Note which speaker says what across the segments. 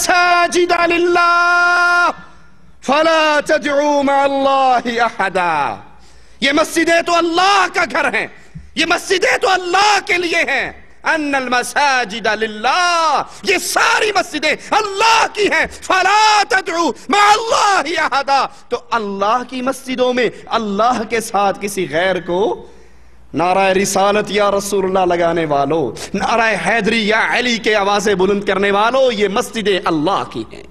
Speaker 1: المساجد للہ فلا تدعوا مع اللہ احدا. یہ مسجدیں تو اللہ کا گھر ہیں، یہ مسجدیں تو اللہ کے لیے ہیں. ان المساجد للہ، یہ ساری مسجدیں اللہ کی ہیں. فلا تدعوا مع اللہ احدا، تو اللہ کی مسجدوں میں اللہ کے ساتھ کسی غیر کو نعرہ رسالت یا رسول اللہ لگانے والوں، نعرہ حیدری یا علی کے آوازیں بلند کرنے والوں، یہ مسجدیں اللہ کی ہیں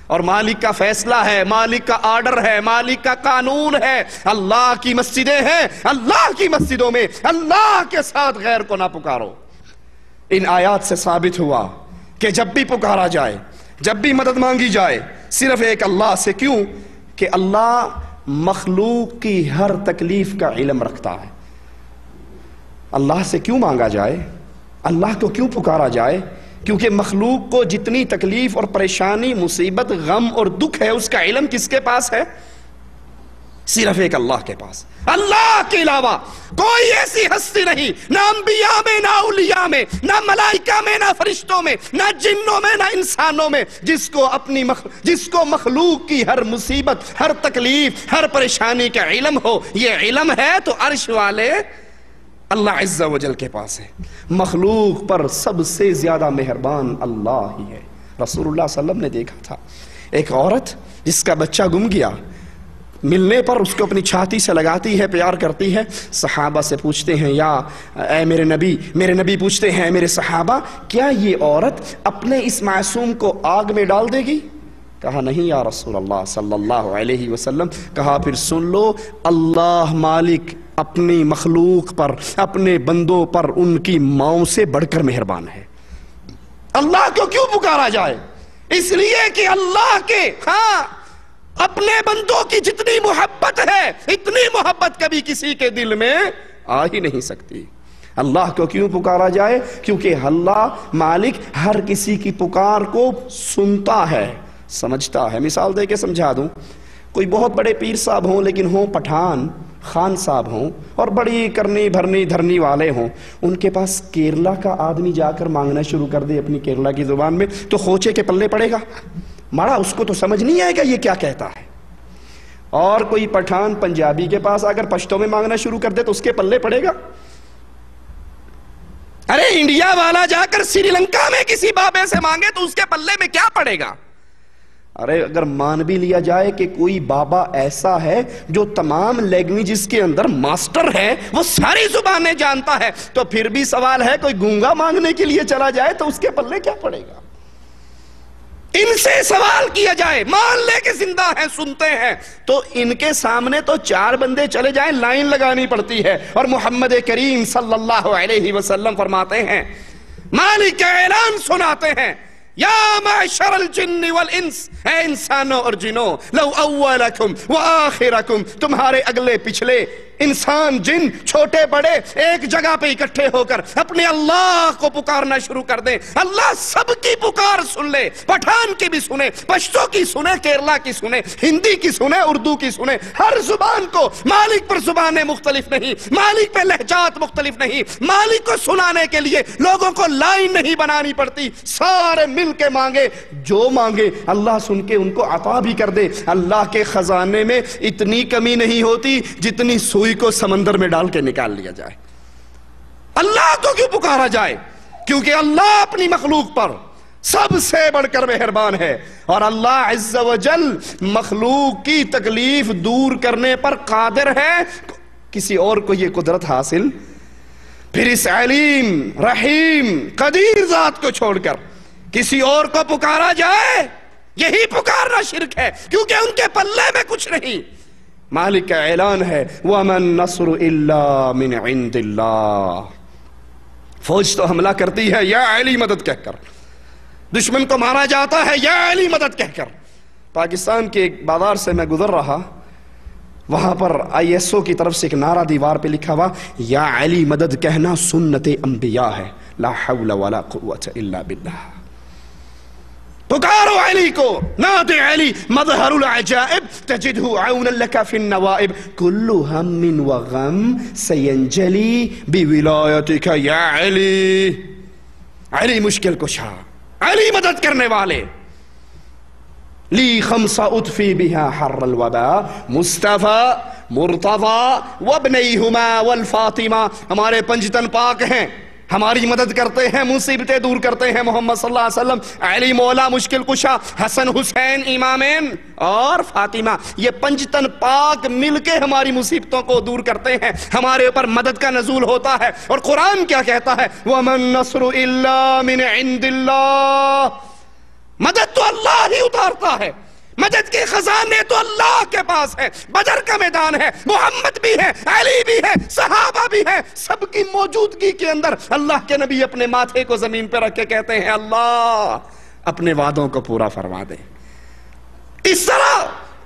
Speaker 1: اور مالک کا فیصلہ ہے، مالک کا آرڈر ہے، مالک کا قانون ہے. اللہ کی مسجدیں ہیں، اللہ کی مسجدوں میں اللہ کے ساتھ غیر کو نہ پکارو. ان آیات سے ثابت ہوا کہ جب بھی پکارا جائے، جب بھی مدد مانگی جائے، صرف ایک اللہ سے. کیوں؟ کہ اللہ مخلوق کی ہر تکلیف کا علم رکھتا ہے. اللہ سے کیوں مانگا جائے، اللہ کو کیوں پکارا جائے؟ کیونکہ مخلوق کو جتنی تکلیف اور پریشانی، مصیبت، غم اور دکھ ہے، اس کا علم کس کے پاس ہے؟ صرف ایک اللہ کے پاس. اللہ کے علاوہ کوئی ایسی ہستی نہیں، نہ انبیاء میں، نہ اولیاء میں، نہ ملائکہ میں، نہ فرشتوں میں، نہ جنوں میں، نہ انسانوں میں، جس کو مخلوق کی ہر مصیبت، ہر تکلیف، ہر پریشانی کا علم ہو. یہ علم ہے تو عرش والے اللہ عز و جل کے پاس ہے. مخلوق پر سب سے زیادہ مہربان اللہ ہی ہے. رسول اللہ صلی اللہ علیہ وسلم نے دیکھا تھا ایک عورت جس کا بچہ گم گیا، ملنے پر اس کو اپنی چھاتی سے لگاتی ہے، پیار کرتی ہے. صحابہ سے پوچھتے ہیں، یا اے میرے نبی پوچھتے ہیں، اے میرے صحابہ، کیا یہ عورت اپنے اس معصوم کو آگ میں ڈال دے گی؟ کہا نہیں یا رسول اللہ صلی اللہ علیہ وسلم. کہا پھر سن لو، اللہ مالک اپنی مخلوق پر، اپنے بندوں پر ان کی ماؤں سے بڑھ کر مہربان ہے. اللہ کو کیوں پکارا جائے؟ اس لیے کہ اللہ کے اپنے بندوں کی جتنی محبت ہے، اتنی محبت کبھی کسی کے دل میں آ ہی نہیں سکتی. اللہ کو کیوں پکارا جائے؟ کیونکہ اللہ مالک ہر کسی کی پکار کو سنتا ہے، سمجھتا ہے. مثال دے کے سمجھا دوں، کوئی بہت بڑے پیر صاحب ہوں لیکن ہوں پٹھان، خان صاحب ہوں اور بڑی کرنی بھرنی دھرنی والے ہوں، ان کے پاس کیرلا کا آدمی جا کر مانگنا شروع کر دے اپنی کیرلا کی زبان میں، تو خوچے کے پلے پڑے گا؟ ماڑا اس کو تو سمجھ نہیں آئے گا یہ کیا کہتا ہے. اور کوئی پٹھان پنجابی کے پاس اگر پشتو میں مانگنا شروع کر دے تو اس کے پلے پڑے گا؟ ارے انڈیا والا جا کر سری لنکا میں کسی بابے سے مانگے تو اس کے پلے میں کیا پڑے گا؟ ارے اگر مان بھی لیا جائے کہ کوئی بابا ایسا ہے جو تمام لینگویجز کے اندر ماسٹر ہے، وہ ساری زبانیں جانتا ہے، تو پھر بھی سوال ہے کوئی گونگا مانگنے کے لیے چلا جائے تو اس کے پلے کیا پڑے گا؟ ان سے سوال کیا جائے، مان لے کے زندہ ہیں، سنتے ہیں، تو ان کے سامنے تو 4 بندے چلے جائیں لائن لگانی پڑتی ہے. اور محمد کریم صلی اللہ علیہ وسلم فرماتے ہیں، مالک کا اعلان سناتے ہیں، یا معشر الجن والانس، اے انسانوں اور جنوں، لو اولکم وآخرکم، تمہارے اگلے پچھلے انسان جن چھوٹے بڑے ایک جگہ پہ اکٹھے ہو کر اپنے اللہ کو پکارنا شروع کر دیں، اللہ سب کی پکار سن لے. پٹھان کی بھی سنے، پشتو کی سنے، کیرلا کی سنے، ہندی کی سنے، اردو کی سنے. ہر زبان کو مالک پر زبانیں مختلف نہیں، مالک پہ لہجات مختلف نہیں. مالک کو سنانے کے لیے لوگوں کو لائن نہیں بنانی پڑتی، سارے مل کے مانگے، جو مانگے اللہ سن کے ان کو عطا بھی کر دے. اللہ کے خزانے میں اتنی کمی نہیں ہوتی جتنی سوئی کو سمندر میں ڈال کے نکال لیا جائے. اللہ کو کیوں پکارا جائے؟ کیونکہ اللہ اپنی مخلوق پر سب سے بڑھ کر مہربان ہے، اور اللہ عز و جل مخلوق کی تکلیف دور کرنے پر قادر ہے. کسی اور کو یہ قدرت حاصل؟ پھر اس علیم، رحیم، قدیر ذات کو چھوڑ کر کسی اور کو پکارا جائے، یہی پکارنا شرک ہے، کیونکہ ان کے پلے میں کچھ نہیں. مالک کا اعلان ہے، وَمَن نَصْرُ إِلَّا مِنْ عِنْدِ اللَّهِ. فوج تو حملہ کرتی ہے یا علی مدد کہہ کر، دشمن کو مارا جاتا ہے یا علی مدد کہہ کر. پاکستان کے ایک بازار سے میں گزر رہا، وہاں پر ISO کی طرف سے ایک نعرہ دیوار پہ لکھا ہوا، یا علی مدد کہنا سنت انبیاء ہے، لا حول ولا قوت الا باللہ. پکارو علی کو، نادِ علی مظہر العجائب تجدہ عونا لکا فی النوائب، کل ہم وغم سینجلی بولایتک یا علی. علی مشکل کشا، علی مدد کرنے والے، لی خمسہ اطفی بہا حر الوبا مصطفیٰ مرتضیٰ وابنیہما والفاطمہ، ہمارے پنجتن پاک ہیں، ہماری مدد کرتے ہیں، مصیبتیں دور کرتے ہیں، محمد صلی اللہ علیہ وسلم، علی مولا مشکل کشا، حسن حسین امامین اور فاطمہ، یہ پنجتن پاک مل کے ہماری مصیبتوں کو دور کرتے ہیں، ہمارے اوپر مدد کا نزول ہوتا ہے۔ اور قرآن کیا کہتا ہے؟ وَمَن نَّصْرُ إِلَّا مِنْ عِنْدِ اللَّهِ، مدد تو اللہ ہی اتارتا ہے، مدد کے خزانے تو اللہ کے پاس ہے۔ بدر کا میدان ہے، محمد بھی ہے، علی بھی ہے، صحابہ بھی ہے، سب کی موجودگی کے اندر اللہ کے نبی اپنے ماتھے کو زمین پہ رکھ کے کہتے ہیں اللہ اپنے وعدوں کو پورا فرما دے۔ اس طرح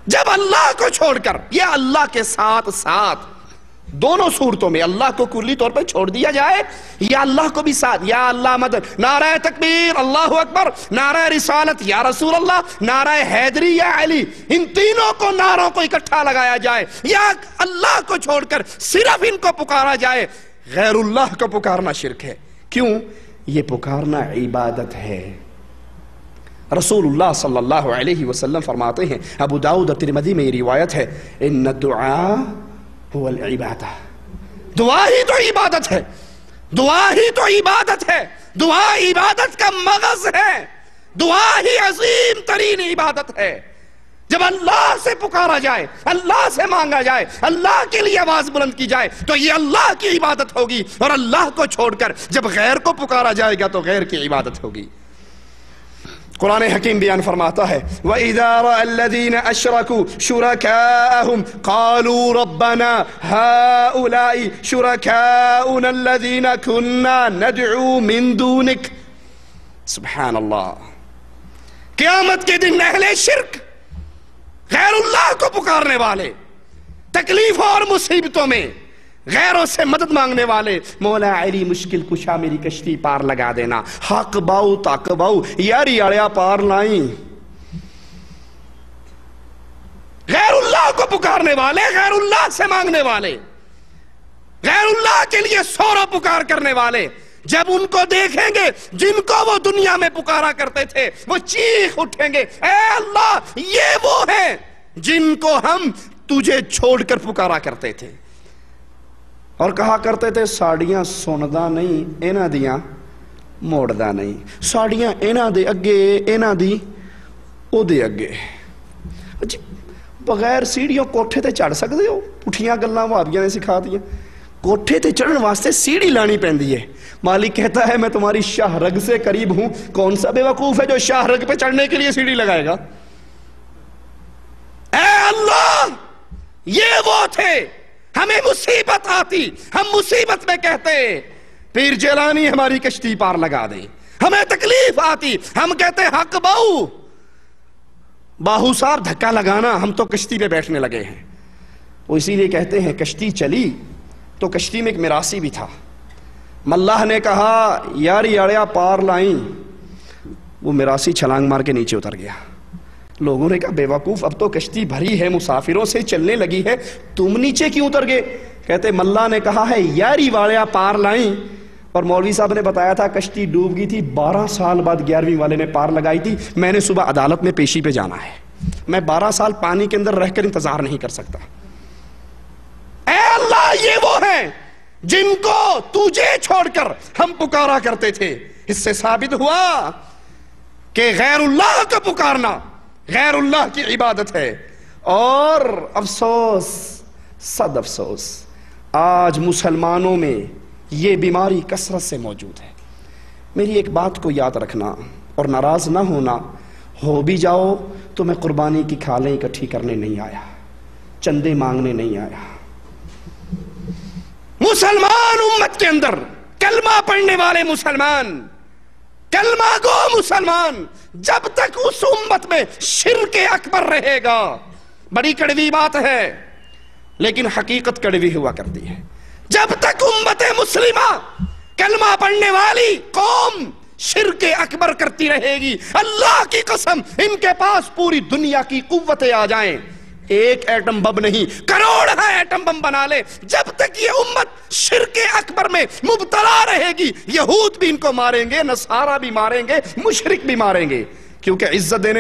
Speaker 1: جب اللہ کو چھوڑ کر، یہ اللہ کے ساتھ ساتھ دونوں صورتوں میں اللہ کو کلی طور پہ چھوڑ دیا جائے یا اللہ کو بھی ساتھ، یا اللہ مدد، نعرہ تکبیر اللہ اکبر، نعرہ رسالت یا رسول اللہ، نعرہ حیدری یا علی، ان تینوں کو نعروں کو اکٹھا لگایا جائے، یا اللہ کو چھوڑ کر صرف ان کو پکارا جائے، غیر اللہ کو پکارنا شرک ہے۔ کیوں؟ یہ پکارنا عبادت ہے۔ رسول اللہ صلی اللہ علیہ وسلم فرماتے ہیں، ابو داؤد اور ترمذی میں یہ روایت ہے، ان الدعاء هو العبادہ، دعا ہی تو عبادت ہے، دعا ہی تو عبادت ہے، دعا عبادت کا مغز ہے، دعا ہی عظیم ترین عبادت ہے۔ جب اللہ سے پکارا جائے، اللہ سے مانگا جائے، اللہ کے لیے آواز بلند کی جائے تو یہ اللہ کی عبادت ہوگی، اور اللہ کو چھوڑ کر جب غیر کو پکارا جائے گا تو غیر کی عبادت ہوگی۔ قرآن حکیم بیان فرماتا ہے وَإِذَا رَأَى الَّذِينَ أَشْرَكُوا شُرَكَاءَهُمْ قَالُوا رَبَّنَا هَؤُلَاءِ شُرَكَاؤُنَا الَّذِينَ كُنَّا نَدْعُو مِن دُونِكَ۔ سبحان اللہ، قیامت کے دن اہل شرک، غیر اللہ کو پکارنے والے، تکلیفوں اور مصیبتوں میں غیروں سے مدد مانگنے والے، مولا علی مشکل کشا میری کشتی پار لگا دینا، حق باؤ تاک باؤ یاری اڑیا پار لائیں، غیر اللہ کو پکارنے والے، غیر اللہ سے مانگنے والے، غیر اللہ کے لیے سورہ پکار کرنے والے، جب ان کو دیکھیں گے جن کو وہ دنیا میں پکارا کرتے تھے، وہ چیخ اٹھیں گے، اے اللہ یہ وہ ہیں جن کو ہم تجھے چھوڑ کر پکارا کرتے تھے، اور کہا کرتے تھے ساڑیاں سندا نہیں اینا دیاں موڑدا نہیں، ساڑیاں اینا دے اگے اینا دی او دے اگے۔ بغیر سیڑھیوں کوٹھے تے چڑھ سکتے ہو؟ پٹھیاں گلاں وہابیاں نے سکھا دیا، کوٹھے تے چڑھن واسطے سیڑھی لانی پہندی ہے۔ مالک کہتا ہے میں تمہاری شاہ رگ سے قریب ہوں، کون سا بے وقوف ہے جو شاہ رگ پہ چڑھنے کے لیے سیڑھی لگائے گا؟ اے اللہ یہ وہ تھے، ہمیں مصیبت آتی ہم مصیبت میں کہتے پیر جیلانی ہماری کشتی پار لگا دے، ہمیں تکلیف آتی ہم کہتے حق باؤ، باہو صاحب دھکا لگانا، ہم تو کشتی پہ بیٹھنے لگے ہیں۔ وہ اسی لیے کہتے ہیں کشتی چلی تو کشتی میں ایک میراثی بھی تھا، ملاح نے کہا یاری اڑیا پار لائیں، وہ میراثی چھلانگ مار کے نیچے اتر گیا۔ لوگوں نے کہا بے وقوف اب تو کشتی بھری ہے، مسافروں سے چلنے لگی ہے، تم نیچے کیوں اتر گئے؟ کہتے ملا نے کہا ہے یاری واڑیا پار لائیں، اور مولوی صاحب نے بتایا تھا کشتی ڈوب گئی تھی، 12 سال بعد 11ویں والے نے پار لگائی تھی، میں نے صبح عدالت میں پیشی پہ جانا ہے، میں 12 سال پانی کے اندر رہ کر انتظار نہیں کر سکتا۔ اے اللہ یہ وہ ہیں جن کو تجھے چھوڑ کر ہم پکارا کرتے تھے۔ اس سے ثابت ہوا کہ غیر اللہ کو پکارنا غیر اللہ کی عبادت ہے، اور افسوس صد افسوس آج مسلمانوں میں یہ بیماری کثرت سے موجود ہے۔ میری ایک بات کو یاد رکھنا اور ناراض نہ ہونا، ہو بھی جاؤ تو میں قربانی کی کھالیں اکٹھی کرنے نہیں آیا، چندے مانگنے نہیں آیا۔ مسلمان امت کے اندر کلمہ پڑھنے والے مسلمان، کلمہ گو مسلمان، جب تک اس امت میں شرک اکبر رہے گا، بڑی کڑوی بات ہے لیکن حقیقت کڑوی ہوا کرتی ہے، جب تک امت مسلمہ کلمہ پڑھنے والی قوم شرک اکبر کرتی رہے گی، اللہ کی قسم ان کے پاس پوری دنیا کی قوتیں آ جائیں، ایک ایٹم بم نہیں کروڑ ہے ایٹم بم بنا لے، جب تک یہ امت شرک اکبر میں مبتلا رہے گی، یہود بھی ان کو ماریں گے، نصارہ بھی ماریں گے، مشرک بھی ماریں گے، کیونکہ عزت دینے